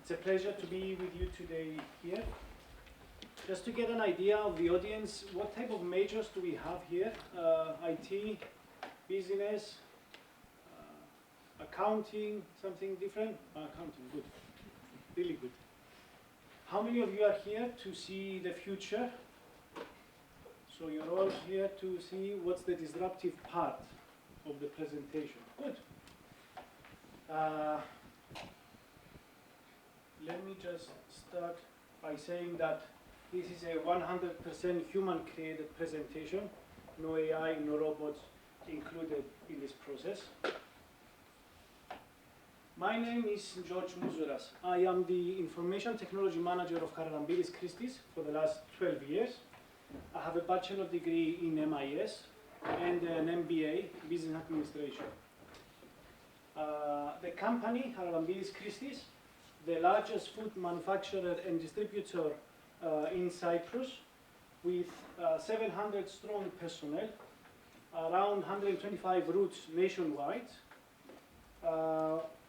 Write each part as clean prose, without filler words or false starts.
It's a pleasure to be with you today here. Just to get an idea of the audience, what type of majors do we have here? IT, business, accounting, something different? Accounting, good, really good. How many of you are here to see the future? So you're all here to see what's the disruptive part of the presentation. Good. Let me just start by saying that this is a 100% human-created presentation. No AI, no robots included in this process. My name is George Mouzouras. I am the Information Technology Manager of Charalambides Christis for the last 12 years. I have a bachelor degree in MIS and an MBA, Business Administration. The company, Charalambides Christis, the largest food manufacturer and distributor in Cyprus, with 700 strong personnel, around 125 routes nationwide.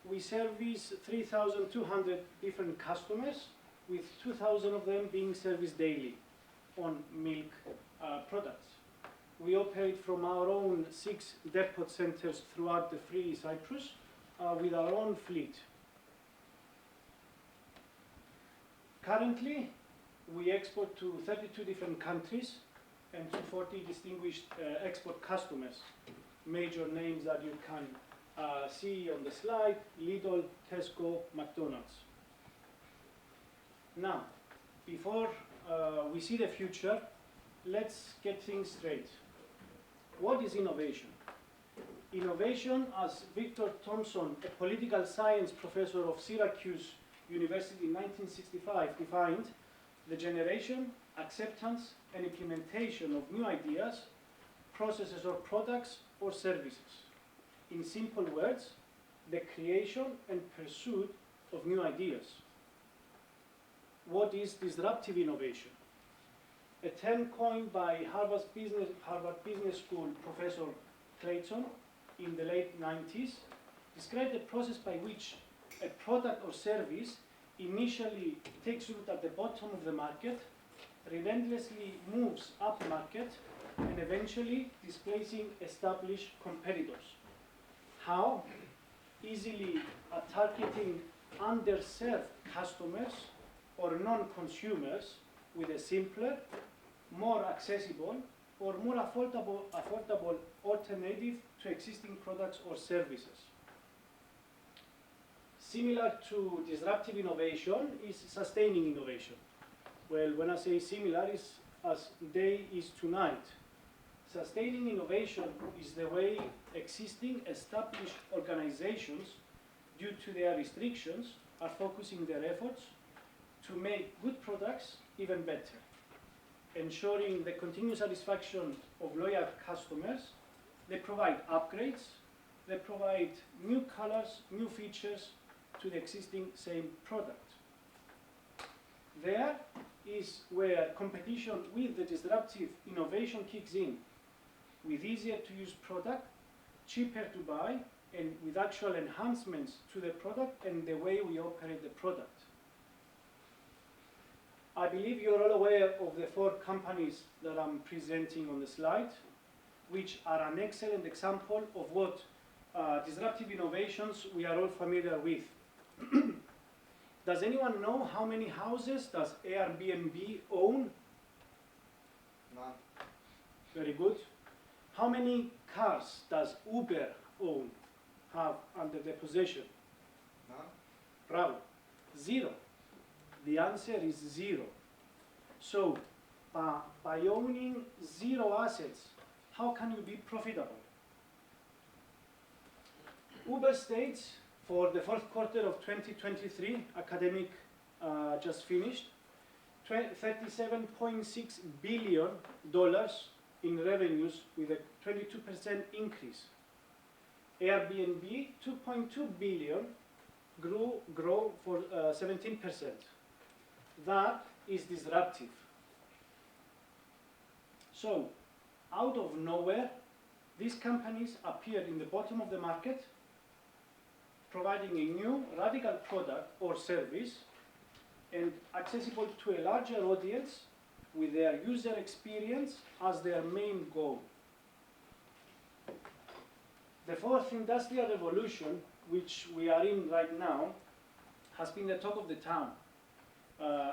We service 3,200 different customers, with 2,000 of them being serviced daily on milk products. We operate from our own 6 depot centers throughout the free Cyprus with our own fleet. Currently, we export to 32 different countries and to 40 distinguished export customers. Major names that you can see on the slide: Lidl, Tesco, McDonald's. Now, before we see the future, let's get things straight. What is innovation? Innovation, as Victor Thomson, a political science professor of Syracuse University in 1965, defined: the generation, acceptance, and implementation of new ideas, processes or products or services. In simple words, the creation and pursuit of new ideas. What is disruptive innovation? A term coined by Harvard Business School professor Clayton in the late 90s described the process by which a product or service initially takes root at the bottom of the market, relentlessly moves up market, and eventually displacing established competitors. How? Easily targeting underserved customers or non-consumers with a simpler, more accessible, or more affordable alternative to existing products or services. Similar to disruptive innovation is sustaining innovation. Well, when I say similar, it's as day is to night. Sustaining innovation is the way existing established organizations, due to their restrictions, are focusing their efforts to make good products even better, ensuring the continued satisfaction of loyal customers. They provide upgrades, they provide new colors, new features to the existing same product. There is where competition with the disruptive innovation kicks in, with easier to use product, cheaper to buy, and with actual enhancements to the product and the way we operate the product. I believe you're all aware of the 4 companies that I'm presenting on the slide, which are an excellent example of what disruptive innovations we are all familiar with. Does anyone know how many houses does Airbnb own? None. Very good. How many cars does Uber have under their possession? None. Bravo. 0. The answer is 0. So, by owning 0 assets, how can you be profitable? Uber states for the 4th quarter of 2023, academic just finished, $37.6 billion in revenues with a 22% increase. Airbnb, $2.2 billion, grow for 17%. That is disruptive. So, out of nowhere, these companies appeared in the bottom of the market, providing a new radical product or service and accessible to a larger audience with their user experience as their main goal. The fourth industrial revolution, which we are in right now, has been the talk of the town,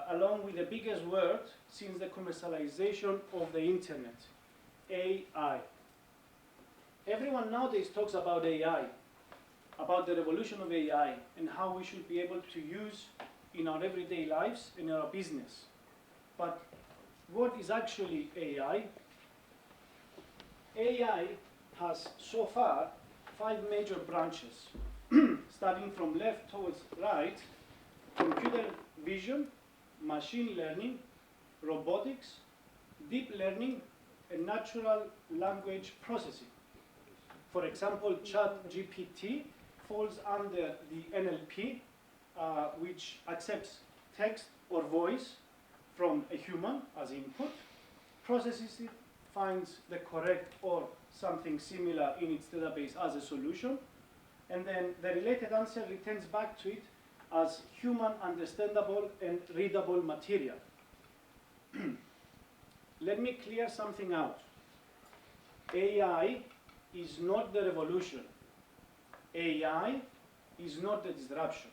along with the biggest word since the commercialization of the internet, AI. Everyone nowadays talks about AI, about the revolution of AI, and how we should be able to use in our everyday lives, in our business. But what is actually AI? AI has so far 5 major branches, starting from left towards right: computer vision, machine learning, robotics, deep learning, and natural language processing. For example, ChatGPT falls under the NLP, which accepts text or voice from a human as input, processes it, finds the correct or something similar in its database as a solution, and then the related answer returns back to it as human understandable and readable material. Let me clear something out. AI is not the revolution. AI is not the disruption.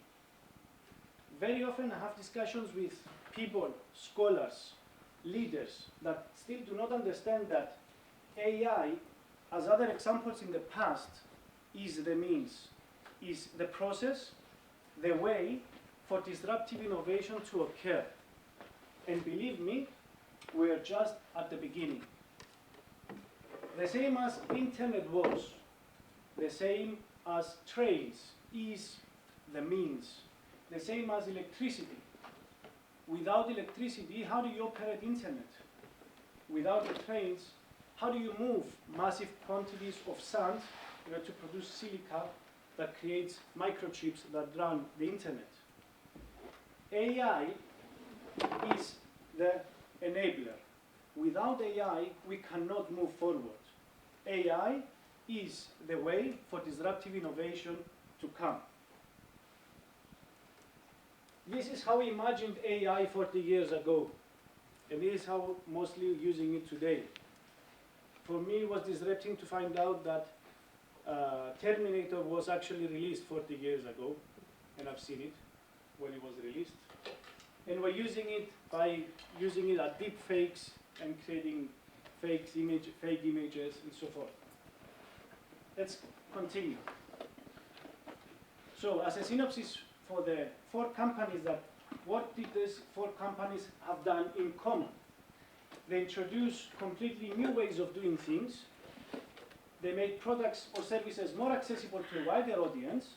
Very often I have discussions with people, scholars, leaders that still do not understand that AI, as other examples in the past, is the means, is the process, the way for disruptive innovation to occur. And believe me, we're just at the beginning. The same as internet was, the same as trains is the means, the same as electricity. Without electricity, how do you operate internet? Without the trains, how do you move massive quantities of sand to produce silica that creates microchips that run the internet? AI is the enabler. Without AI, we cannot move forward. AI is the way for disruptive innovation to come. This is how we imagined AI 40 years ago, and this is how mostly using it today. For me, it was disrupting to find out that Terminator was actually released 40 years ago, and I've seen it when it was released. And we're using it by using it at deep fakes and creating fake images and so forth. Let's continue. So as a synopsis for the 4 companies, what did these 4 companies have done in common? They introduced completely new ways of doing things. They make products or services more accessible to a wider audience.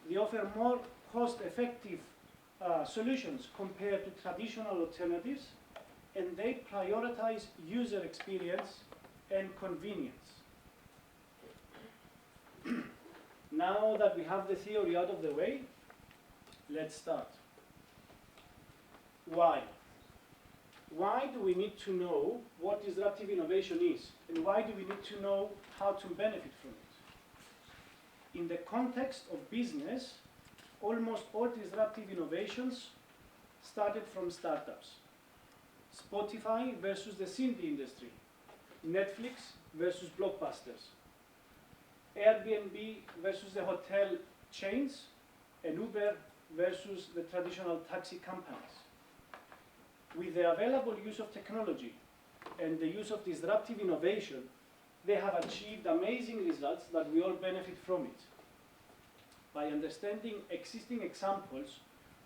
They offer more cost-effective solutions compared to traditional alternatives, and they prioritize user experience and convenience. Now that we have the theory out of the way, let's start. Why? Why do we need to know what disruptive innovation is? And why do we need to know how to benefit from it? In the context of business, almost all disruptive innovations started from startups. Spotify versus the CD industry. Netflix versus blockbusters. Airbnb versus the hotel chains. And Uber versus the traditional taxi companies. With the available use of technology and the use of disruptive innovation, they have achieved amazing results that we all benefit from it. By understanding existing examples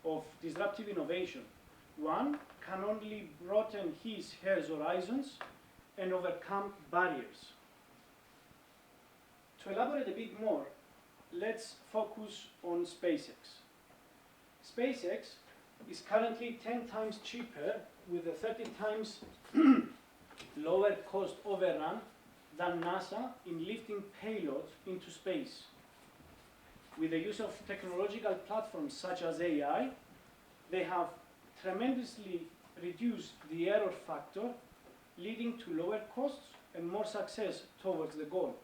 of disruptive innovation, one can only broaden her horizons and overcome barriers. To elaborate a bit more, let's focus on SpaceX. SpaceX is currently 10 times cheaper with a 30 times lower cost overrun than NASA in lifting payloads into space. With the use of technological platforms such as AI, they have tremendously reduced the error factor, leading to lower costs and more success towards the goal.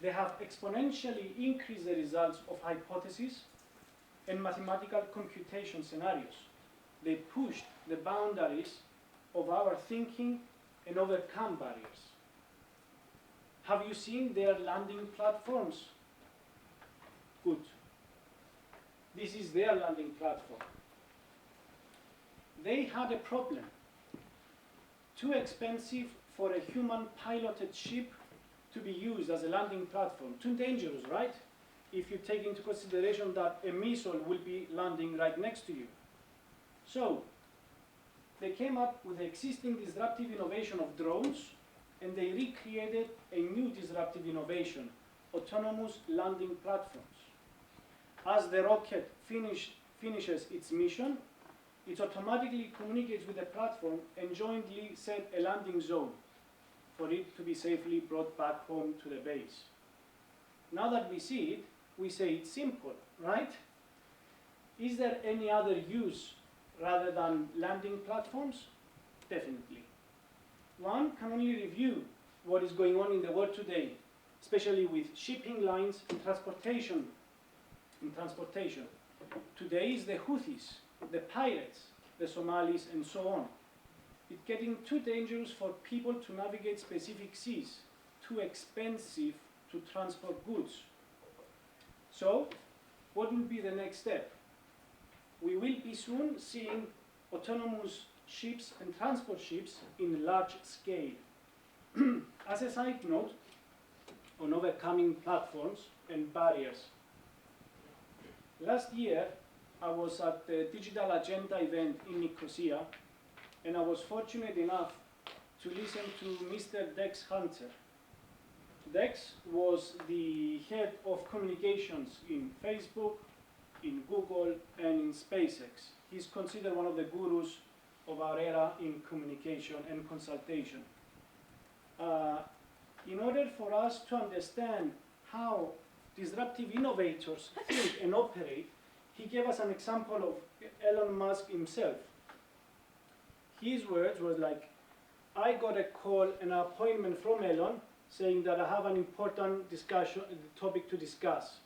They have exponentially increased the results of hypotheses and mathematical computation scenarios. They pushed the boundaries of our thinking and overcome barriers. Have you seen their landing platforms? Good. This is their landing platform. They had a problem. Too expensive for a human piloted ship to be used as a landing platform. Too dangerous, right? If you take into consideration that a missile will be landing right next to you. So, they came up with the existing disruptive innovation of drones, and they recreated a new disruptive innovation, autonomous landing platforms. As the rocket finishes its mission, it automatically communicates with the platform and jointly set a landing zone for it to be safely brought back home to the base. Now that we see it, we say it's simple, right? Is there any other use rather than landing platforms? Definitely. One can only review what is going on in the world today, especially with shipping lines and transportation. Today is the Houthis, the pirates, the Somalis, and so on. It's getting too dangerous for people to navigate specific seas, too expensive to transport goods. So, what will be the next step? We will be soon seeing autonomous ships and transport ships in large scale. As a side note, on overcoming platforms and barriers. Last year, I was at the Digital Agenda event in Nicosia, and I was fortunate enough to listen to Mr. Dex Hunter. Dex was the head of communications in Facebook, in Google, and in SpaceX. He's considered one of the gurus of our era in communication and consultation. In order for us to understand how disruptive innovators think and operate, he gave us an example of Elon Musk himself. His words were like, I got a call, an appointment from Elon saying that I have an important topic to discuss.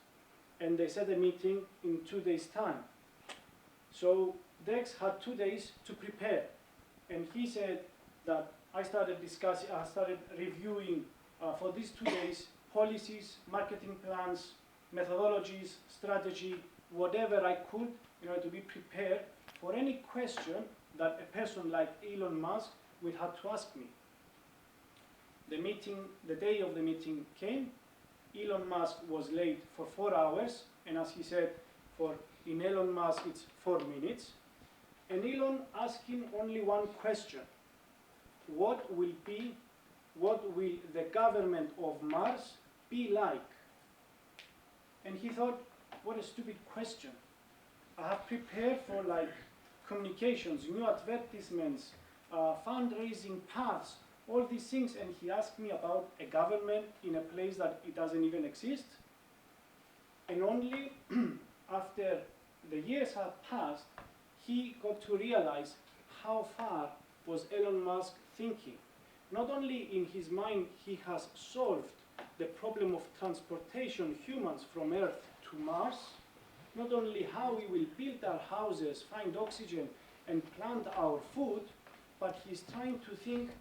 And they set a meeting in 2 days' time. So Dex had 2 days to prepare. And he said that I started reviewing for these 2 days policies, marketing plans, methodologies, strategy, whatever I could in order to be prepared for any question that a person like Elon Musk will have to ask me. The day of the meeting came. Elon Musk was late for 4 hours, and as he said, in Elon Musk it's 4 minutes. And Elon asked him only one question: what will the government of Mars be like? And he thought, what a stupid question. I have prepared for communications, new advertisements, fundraising paths, all these things, and he asked me about a government in a place that it doesn't even exist. And only after the years had passed, he got to realize how far was Elon Musk thinking. Not only in his mind he has solved the problem of transportation humans from Earth to Mars, not only how we will build our houses, find oxygen, and plant our food, but he's trying to think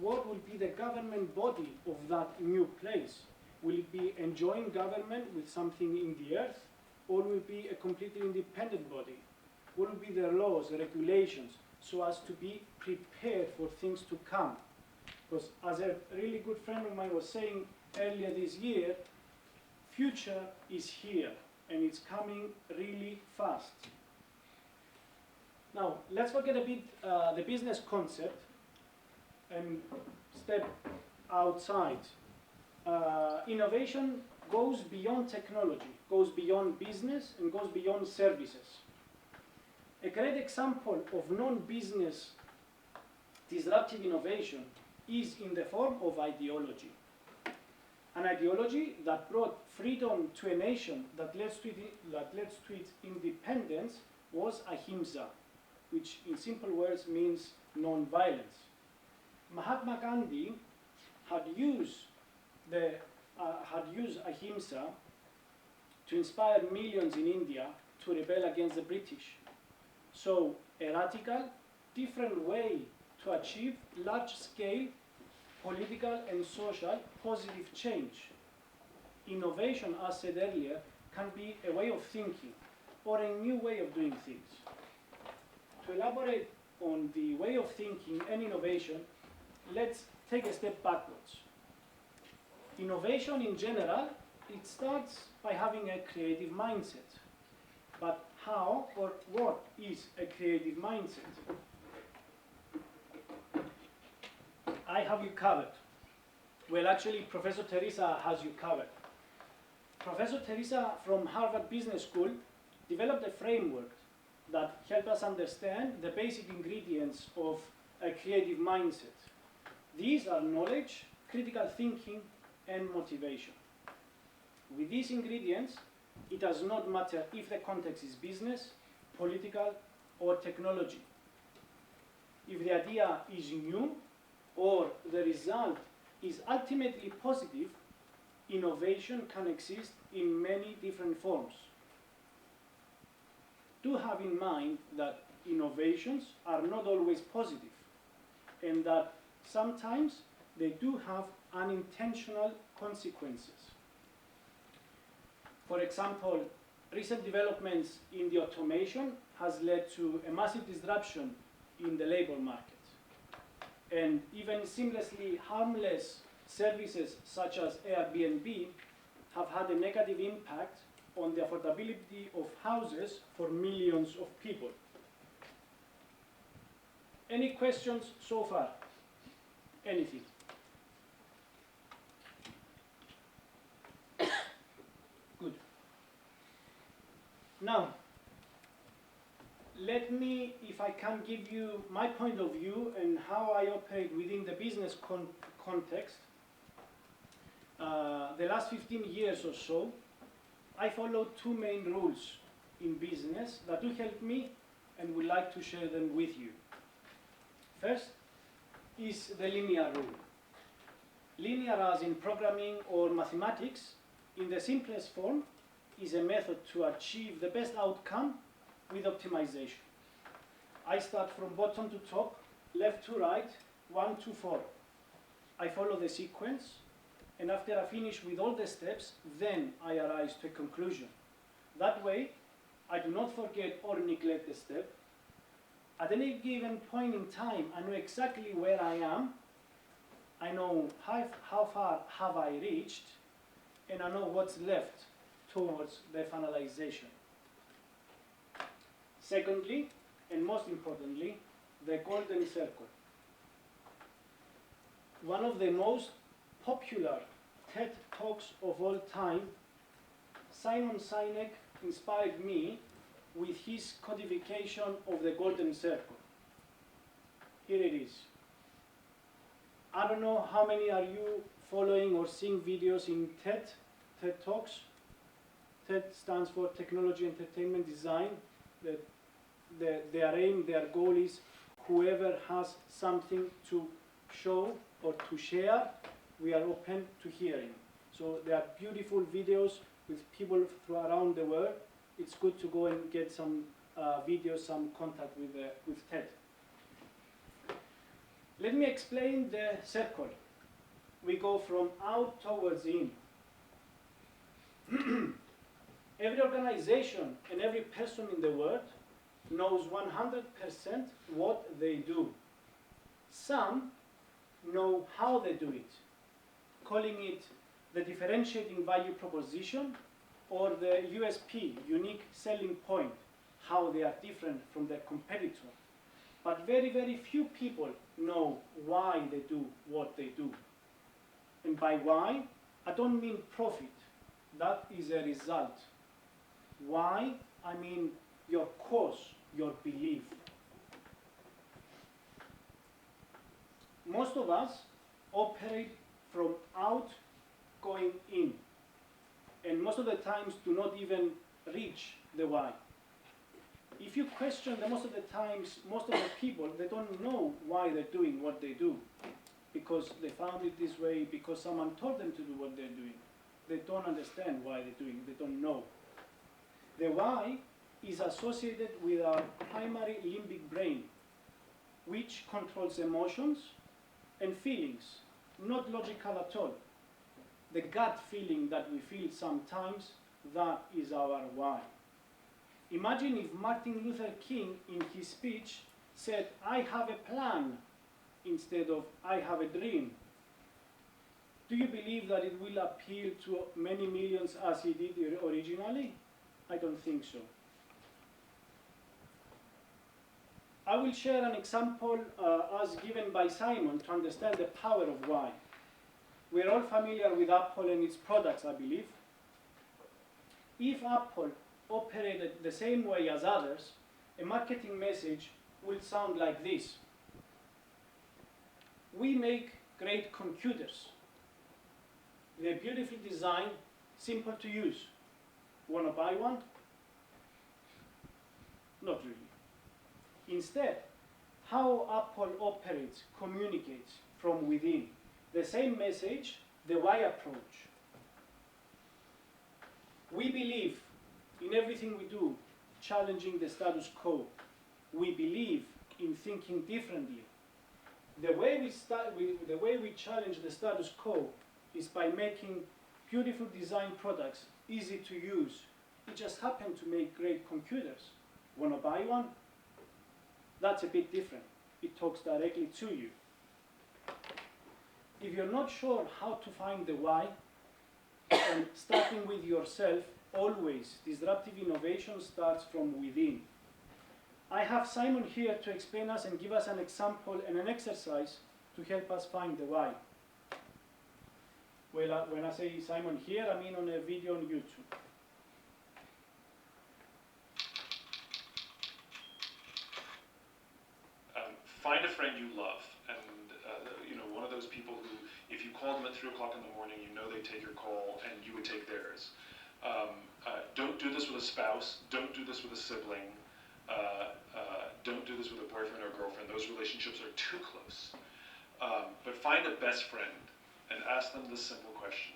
what will be the government body of that new place. Will it be enjoying government with something in the earth, or will it be a completely independent body? What will be their laws, regulations, so as to be prepared for things to come? Because as a really good friend of mine was saying earlier this year, future is here, and it's coming really fast. Now, let's forget a bit the business concept and step outside. Innovation goes beyond technology, goes beyond business, and goes beyond services. A great example of non-business disruptive innovation is in the form of ideology. An ideology that brought freedom to a nation that led to its independence was ahimsa, which in simple words means non-violence. Mahatma Gandhi had used the had used ahimsa to inspire millions in India to rebel against the British. So a radical, different way to achieve large-scale political and social positive change. Innovation, as said earlier, can be a way of thinking or a new way of doing things. To elaborate on the way of thinking and innovation, let's take a step backwards. Innovation in general, it starts by having a creative mindset. But how or what is a creative mindset? I have you covered. Well, actually, Professor Teresa has you covered. Professor Teresa from Harvard Business School developed a framework that helped us understand the basic ingredients of a creative mindset. These are knowledge, critical thinking, and motivation. With these ingredients, it does not matter if the context is business, political, or technology. If the idea is new or the result is ultimately positive, innovation can exist in many different forms. Do have in mind that innovations are not always positive, and that sometimes they do have unintentional consequences. For example, recent developments in the automation has led to a massive disruption in the labor market. And even seamlessly harmless services such as Airbnb have had a negative impact on the affordability of houses for millions of people. Any questions so far? Anything? Good. Now, let me, if I can, give you my point of view and how I operate within the business context. The last 15 years or so, I followed two main rules in business that do help me and would like to share them with you. First is the linear rule. Linear, as in programming or mathematics, in the simplest form, is a method to achieve the best outcome with optimization. I start from bottom to top, left to right, 1 to 4. I follow the sequence, and after I finish with all the steps, then I arrive to a conclusion. That way, I do not forget or neglect a step. At any given point in time, I know exactly where I am, I know how far have I reached, and I know what's left towards the finalization. Secondly, and most importantly, the golden circle. One of the most popular TED Talks of all time, Simon Sinek inspired me with his codification of the golden circle. Here it is. I don't know how many are you following or seeing videos in TED Talks. TED stands for Technology, Entertainment, Design. Their aim, their goal is whoever has something to show or to share, we are open to hearing. So there are beautiful videos with people from around the world. It's good to go and get some videos, some contact with TED. Let me explain the circle. We go from out towards in. Every organization and every person in the world knows 100% what they do. Some know how they do it, calling it the differentiating value proposition or the USP, unique selling point, how they are different from their competitor. But very, very few people know why they do what they do. And by why, I don't mean profit. That is a result. Why? I mean your cause, your belief. Most of us operate from out going in, and most of the times do not even reach the why. If you question them, most of the times, most of the people, they don't know why they're doing what they do, because they found it this way, because someone told them to do what they're doing. they don't understand why they're doing it, they don't know. The why is associated with our primary limbic brain, which controls emotions and feelings, not logical at all. The gut feeling that we feel sometimes, that is our why. Imagine if Martin Luther King in his speech said, "I have a plan," instead of "I have a dream." Do you believe that it will appeal to many millions as it did originally? I don't think so. I will share an example as given by Simon to understand the power of why. We're all familiar with Apple and its products, I believe. If Apple operated the same way as others, a marketing message will sound like this. We make great computers. They're beautifully designed, simple to use. Want to buy one? Not really. Instead, how Apple operates, communicates from within. The same message, the why approach. We believe in everything we do, challenging the status quo. We believe in thinking differently. The way we challenge the status quo is by making beautiful design products easy to use. We just happen to make great computers. Want to buy one? That's a bit different. It talks directly to you. If you're not sure how to find the why, and starting with yourself, always, disruptive innovation starts from within. I have Simon here to explain us and give us an example and an exercise to help us find the why. Well, when I say Simon here, I mean on a video on YouTube. Find a friend you love, and one of those people who, if you called them at 3 o'clock in the morning, you know they'd take your call and you would take theirs. Don't do this with a spouse. Don't do this with a sibling. Don't do this with a boyfriend or girlfriend. Those relationships are too close. But find a best friend and ask them this simple question: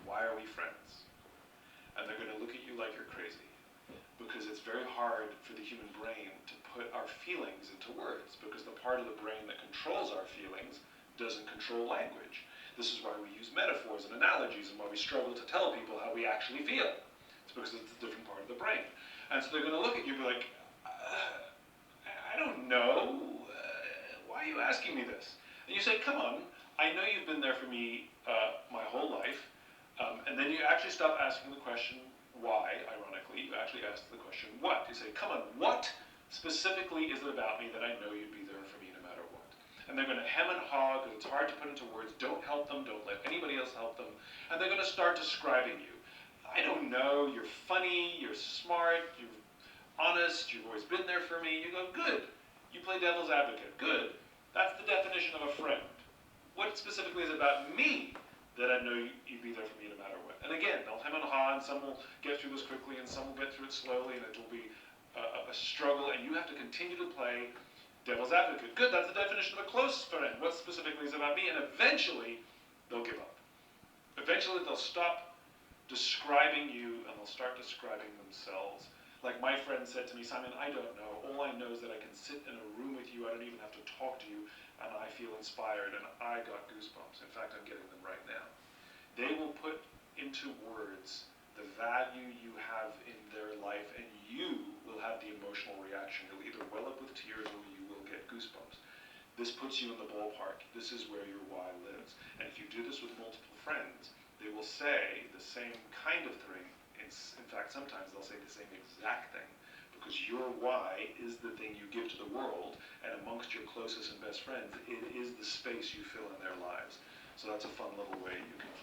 why are we friends? And they're going to look at you like you're crazy, because it's very hard for the human brain to put our feelings into words, because the part of the brain that controls our feelings doesn't control language. This is why we use metaphors and analogies, and why we struggle to tell people how we actually feel. It's because it's a different part of the brain. And so they're going to look at you and be like, I don't know, why are you asking me this? And you say, come on, I know you've been there for me my whole life. And then you actually stop asking the question why, ironically. You actually ask the question what. You say, come on, what specifically is it about me that I know you'd be there for me no matter what? And they're going to hem and haw because it's hard to put into words. Don't help them. Don't let anybody else help them. And they're going to start describing you. I don't know. You're funny. You're smart. You're honest. You've always been there for me. You go, good. You play devil's advocate. Good. That's the definition of a friend. What specifically is about me that I know you'd be there for me no matter what? And again, they'll hem and haw, and some will get through this quickly, and some will get through it slowly, and it will be a struggle, and you have to continue to play devil's advocate. Good, that's the definition of a close friend. What specifically is about me? And eventually, they'll give up. Eventually, they'll stop describing you, and they'll start describing themselves. Like my friend said to me, Simon, I don't know. All I know is that I can sit in a room with you. I don't even have to talk to you, and I feel inspired, and I got goosebumps. In fact, I'm getting them right now. They will put into words the value you have in their life, and you will have the emotional reaction. You'll either well up with tears or you will get goosebumps. This puts you in the ballpark. This is where your why lives. And if you do this with multiple friends, they will say the same kind of thing. In fact, sometimes they'll say the same exact thing, because your why is the thing you give to the world, and amongst your closest and best friends, it is the space you fill in their lives. So that's a fun little way you can.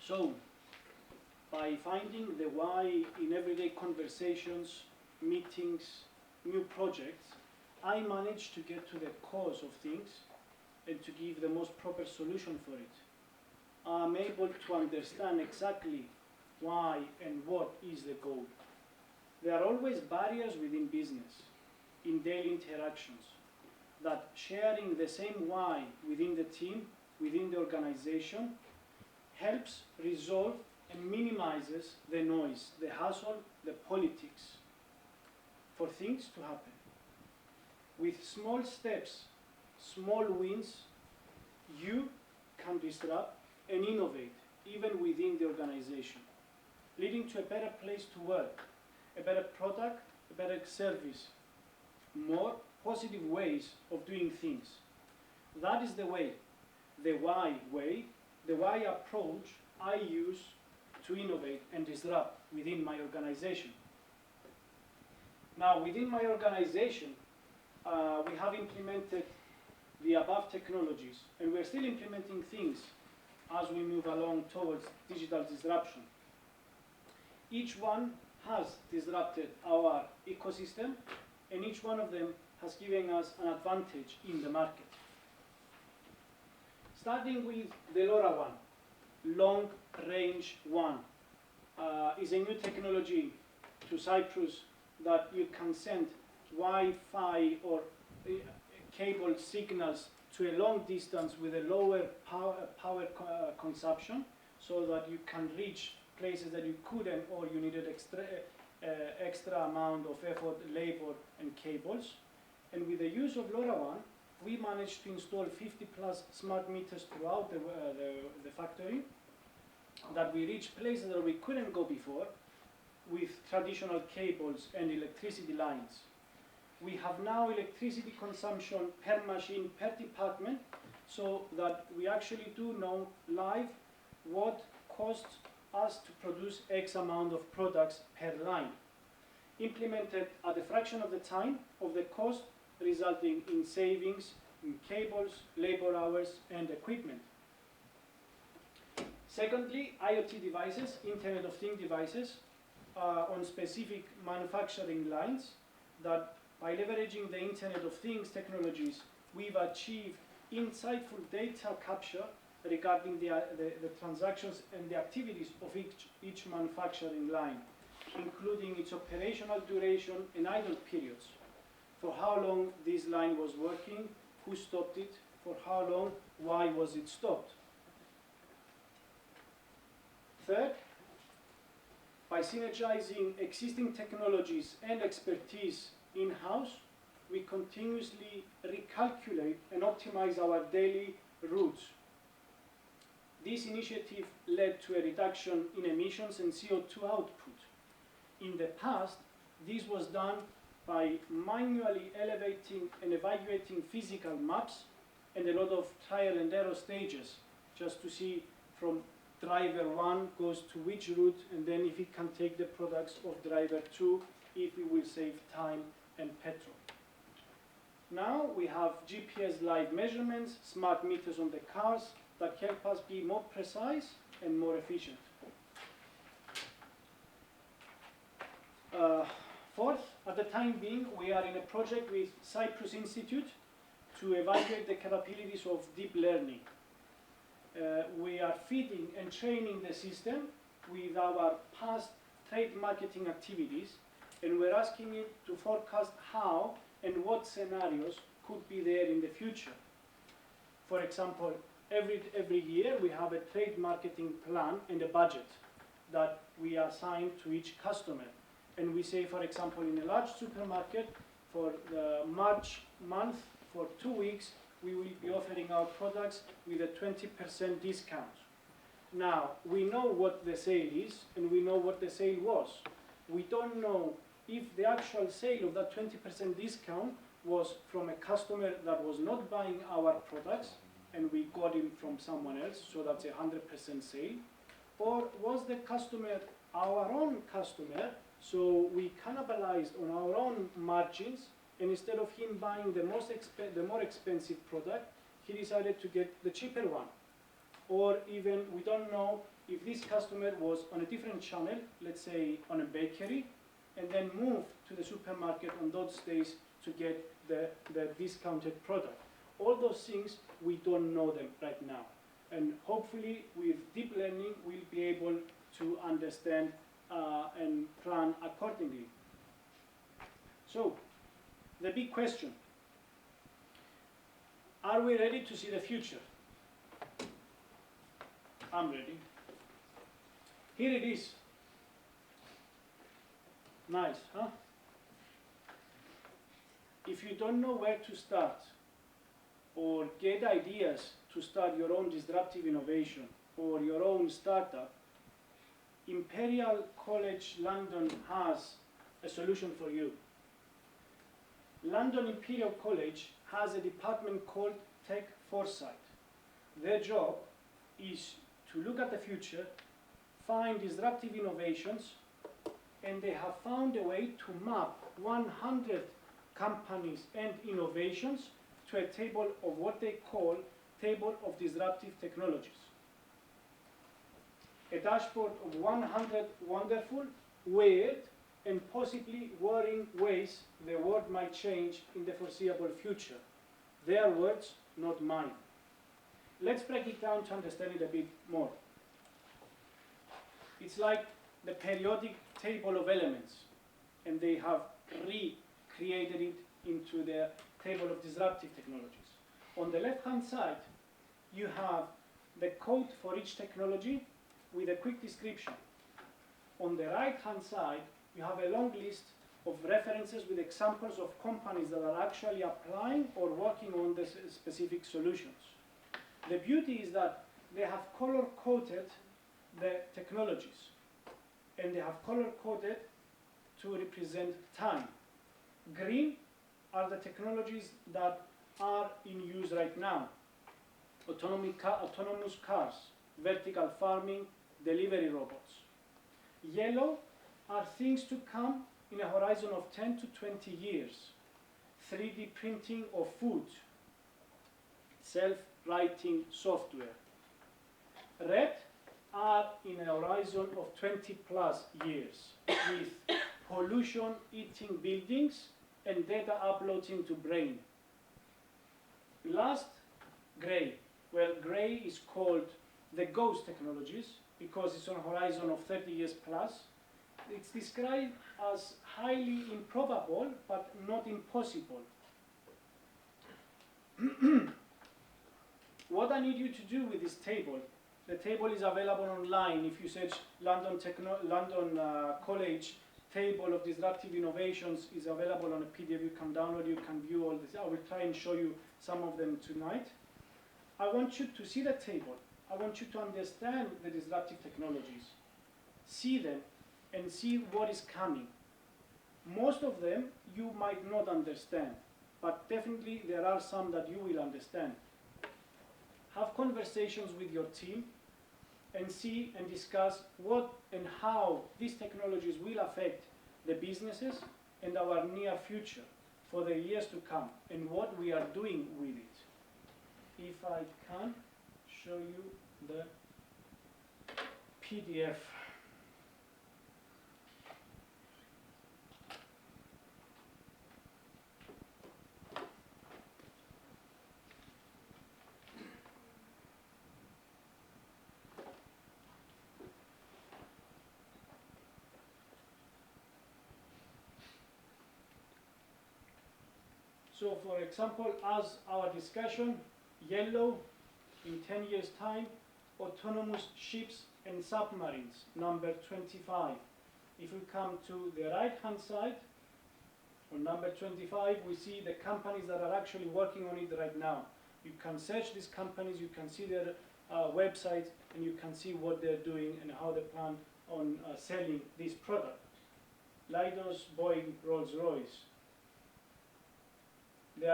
So, by finding the why in everyday conversations, meetings, new projects, I manage to get to the cause of things and to give the most proper solution for it. I'm able to understand exactly why and what is the goal. There are always barriers within business, in daily interactions, that sharing the same why within the team, within the organization, helps resolve and minimizes the noise, the hassle, the politics for things to happen. With small steps, small wins, you can disrupt and innovate even within the organization, leading to a better place to work, a better product, a better service, more positive ways of doing things. That is the way, the why way, the why approach I use to innovate and disrupt within my organization. Now, within my organization, we have implemented the above technologies, and we're still implementing things as we move along towards digital disruption. Each one has disrupted our ecosystem, and each one of them has given us an advantage in the market. Starting with the LoRa one, long range one, is a new technology to Cyprus that you can send Wi-Fi or cable signals to a long distance with a lower power consumption, so that you can reach places that you couldn't, or you needed extra amount of effort, labor, and cables. And with the use of LoRaWAN, we managed to install 50 plus smart meters throughout the factory, that we reach places that we couldn't go before with traditional cables and electricity lines. We have now electricity consumption per machine, per department, so that we actually do know live what costs us to produce X amount of products per line. Implemented at a fraction of the time of the cost, resulting in savings in cables, labor hours, and equipment. Secondly, IoT devices, Internet of Things devices, on specific manufacturing lines, that by leveraging the Internet of Things technologies, we've achieved insightful data capture regarding the transactions and the activities of each manufacturing line, including its operational duration and idle periods, for how long this line was working, who stopped it, for how long, why was it stopped. Third, by synergizing existing technologies and expertise in-house, we continuously recalculate and optimize our daily routes. This initiative led to a reduction in emissions and CO2 output. In the past, this was done by manually elevating and evaluating physical maps and a lot of trial and error stages, just to see from driver 1 goes to which route, and then if it can take the products of driver 2, if it will save time and petrol. Now we have GPS live measurements, smart meters on the cars that help us be more precise and more efficient. Fourth, at the time being, we are in a project with Cyprus Institute to evaluate the capabilities of deep learning. We are feeding and training the system with our past trade marketing activities, and we're asking it to forecast how and what scenarios could be there in the future. For example, every year we have a trade marketing plan and a budget that we assign to each customer. And we say, for example, in a large supermarket, for the March month, for 2 weeks, we will be offering our products with a 20% discount. Now, we know what the sale is, and we know what the sale was. We don't know if the actual sale of that 20% discount was from a customer that was not buying our products, and we got him from someone else, so that's a 100% sale, or was the customer our own customer, so we cannibalized on our own margins, and instead of him buying the more expensive product, he decided to get the cheaper one. Or even, we don't know if this customer was on a different channel, let's say on a bakery, and then moved to the supermarket on those days to get the discounted product. All those things, we don't know them right now. And hopefully, with deep learning, we'll be able to understand and plan accordingly. So, the big question, are we ready to see the future? I'm ready. Here it is. Nice, huh? If you don't know where to start or get ideas to start your own disruptive innovation or your own startup, Imperial College London has a solution for you. London Imperial College has a department called Tech Foresight. Their job is to look at the future, find disruptive innovations, and they have found a way to map 100 companies and innovations to a table of what they call Table of Disruptive Technologies. A dashboard of 100 wonderful, weird, and possibly worrying ways the world might change in the foreseeable future. Their words, not mine. Let's break it down to understand it a bit more. It's like the periodic table of elements, and they have recreated it into the table of disruptive technologies. On the left-hand side, you have the code for each technology with a quick description. On the right-hand side, you have a long list of references with examples of companies that are actually applying or working on the specific solutions. The beauty is that they have color-coded the technologies, and they have color-coded to represent time. Green are the technologies that are in use right now. Autonomous cars, vertical farming, delivery robots. Yellow are things to come in a horizon of 10 to 20 years. 3D printing of food, self-writing software. Red are in a horizon of 20 plus years with pollution eating buildings and data uploading to brain. Last, gray. Well, gray is called the ghost technologies because it's on a horizon of 30 years plus. It's described as highly improbable but not impossible. What I need you to do with this table, the table is available online. If you search London College Table of Disruptive Innovations, is available on a PDF. You can download, you can view all this. I will try and show you some of them tonight. I want you to see the table. I want you to understand the disruptive technologies. See them and see what is coming. Most of them you might not understand, but definitely there are some that you will understand. Have conversations with your team and see and discuss what and how these technologies will affect the businesses and our near future for the years to come and what we are doing with it. If I can show you the PDF. So for example, as our discussion, yellow, in 10 years' time, autonomous ships and submarines, number 25. If we come to the right-hand side, on number 25, we see the companies that are actually working on it right now. You can search these companies, you can see their websites, and you can see what they're doing and how they plan on selling this product. Leidos, Boeing, Rolls-Royce. There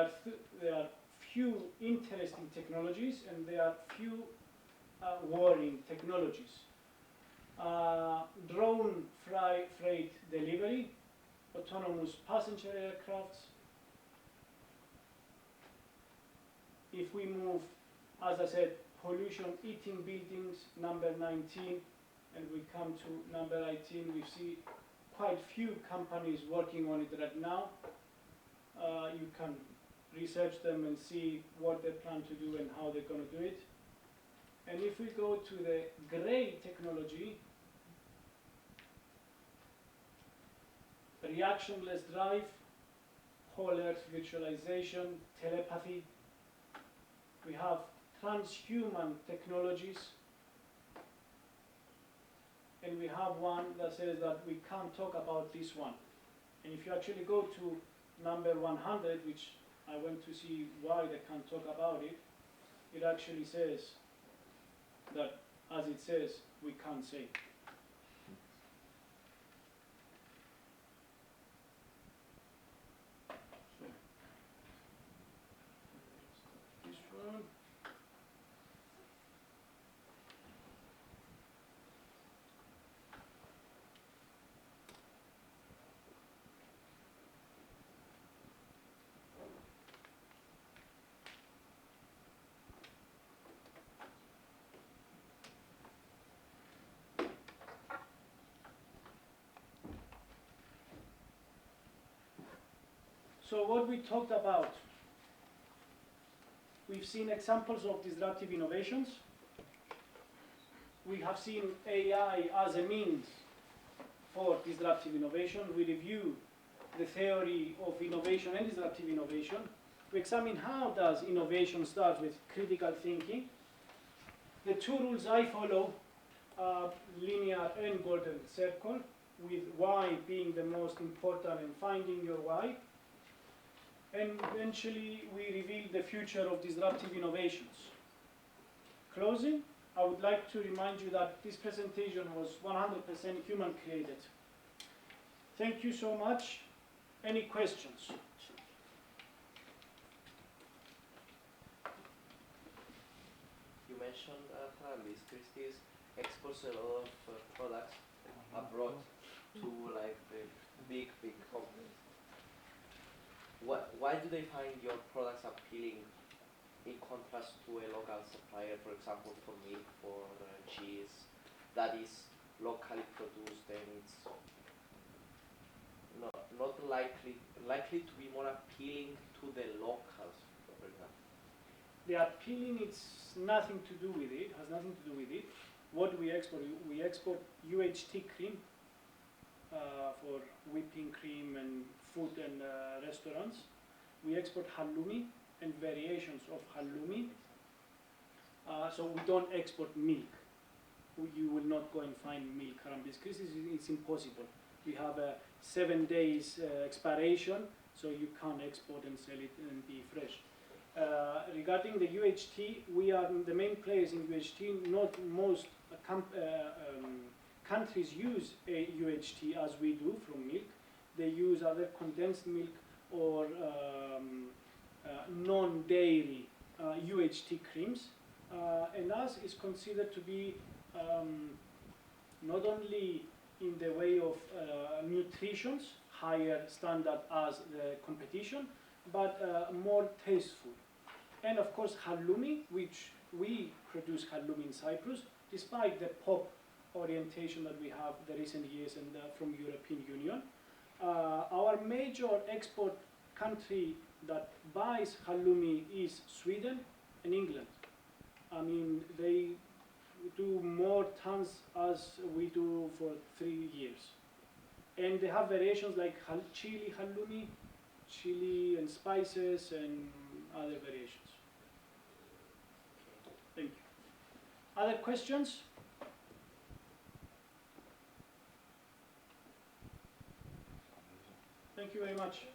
are few interesting technologies and there are few worrying technologies. Drone freight delivery, autonomous passenger aircrafts. If we move, as I said, pollution eating buildings, number 19, and we come to number 18. We see quite few companies working on it right now. You can research them and see what they plan to do and how they're going to do it. And if we go to the gray technology, reactionless drive, whole earth virtualization, telepathy. We have transhuman technologies. And we have one that says that we can't talk about this one. And if you actually go to number 100, which I went to see why they can't talk about it, it actually says that, as it says, we can't say. So, this one. So what we talked about, we've seen examples of disruptive innovations. We have seen AI as a means for disruptive innovation. We review the theory of innovation and disruptive innovation. We examine how does innovation start with critical thinking. The two rules I follow are linear and golden circle, with why being the most important and finding your why. And eventually we reveal the future of disruptive innovations. Closing, I would like to remind you that this presentation was 100% human created. Thank you so much. Any questions? You mentioned Charalambides Christis exports a lot of products abroad to like the big companies. Why do they find your products appealing in contrast to a local supplier, for example, for milk, for cheese, that is locally produced and it's not likely to be more appealing to the locals, for example? The appealing, it's nothing to do with it, has nothing to do with it. What we export UHT cream for whipping cream and food and restaurants. We export halloumi and variations of halloumi. So we don't export milk. You will not go and find milk. Charalambides Christis, it's impossible. We have a 7 days expiration, so you can't export and sell it and be fresh. Regarding the UHT, we are the main players in UHT. Not most countries use a UHT as we do from milk. They use other condensed milk or non-dairy UHT creams. And ours is considered to be not only in the way of nutrition, higher standard as the competition, but more tasteful. And of course halloumi, which we produce halloumi in Cyprus, despite the pop orientation that we have the recent years and from European Union. Our major export country that buys halloumi is Sweden and England. I mean, they do more tons as we do for 3 years. And they have variations like chili halloumi, chili and spices and other variations. Thank you. Other questions? Thank you very much.